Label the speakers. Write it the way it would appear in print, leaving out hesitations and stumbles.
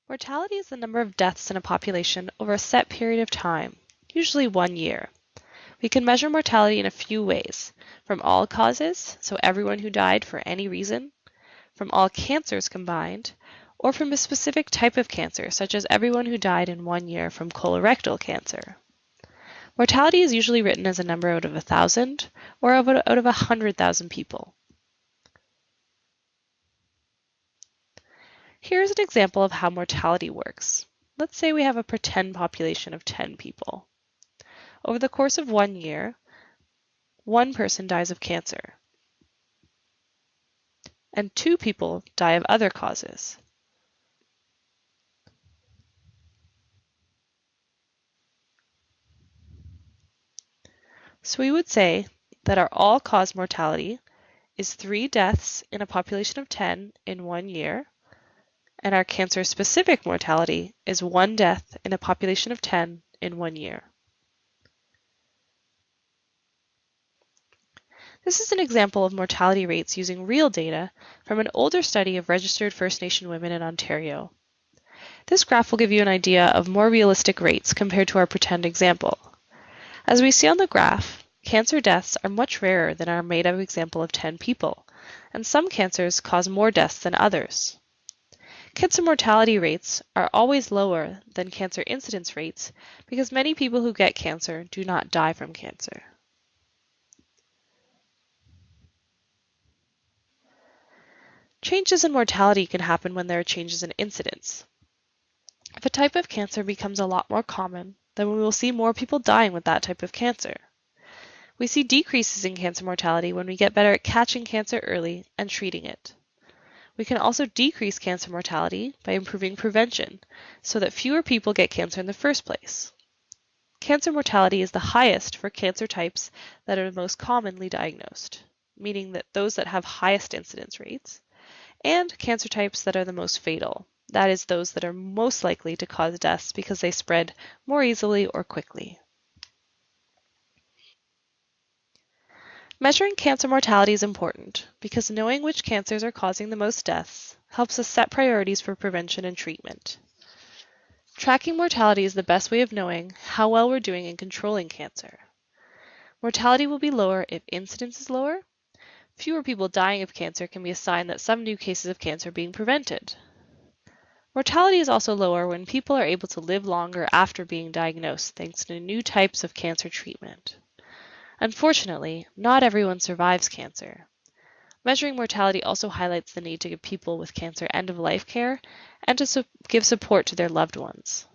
Speaker 1: Mortality is the number of deaths in a population over a set period of time, usually 1 year. We can measure mortality in a few ways: from all causes, so everyone who died for any reason, from all cancers combined, or from a specific type of cancer, such as everyone who died in 1 year from colorectal cancer. Mortality is usually written as a number out of 1,000 or out of 100,000 people. Here's an example of how mortality works. Let's say we have a pretend population of 10 people. Over the course of 1 year, one person dies of cancer, and 2 people die of other causes. So we would say that our all-cause mortality is 3 deaths in a population of 10 in 1 year, and our cancer-specific mortality is 1 death in a population of 10 in 1 year. This is an example of mortality rates using real data from an older study of registered First Nation women in Ontario. This graph will give you an idea of more realistic rates compared to our pretend example. As we see on the graph, cancer deaths are much rarer than our made-up example of 10 people, and some cancers cause more deaths than others. Cancer mortality rates are always lower than cancer incidence rates because many people who get cancer do not die from cancer. Changes in mortality can happen when there are changes in incidence. If a type of cancer becomes a lot more common, then we will see more people dying with that type of cancer. We see decreases in cancer mortality when we get better at catching cancer early and treating it. We can also decrease cancer mortality by improving prevention so that fewer people get cancer in the first place. Cancer mortality is the highest for cancer types that are most commonly diagnosed, meaning that those that have highest incidence rates, and cancer types that are the most fatal, that is, those that are most likely to cause deaths because they spread more easily or quickly. Measuring cancer mortality is important because knowing which cancers are causing the most deaths helps us set priorities for prevention and treatment. Tracking mortality is the best way of knowing how well we're doing in controlling cancer. Mortality will be lower if incidence is lower. Fewer people dying of cancer can be a sign that some new cases of cancer are being prevented. Mortality is also lower when people are able to live longer after being diagnosed thanks to new types of cancer treatment. Unfortunately, not everyone survives cancer. Measuring mortality also highlights the need to give people with cancer end-of-life care and to give support to their loved ones.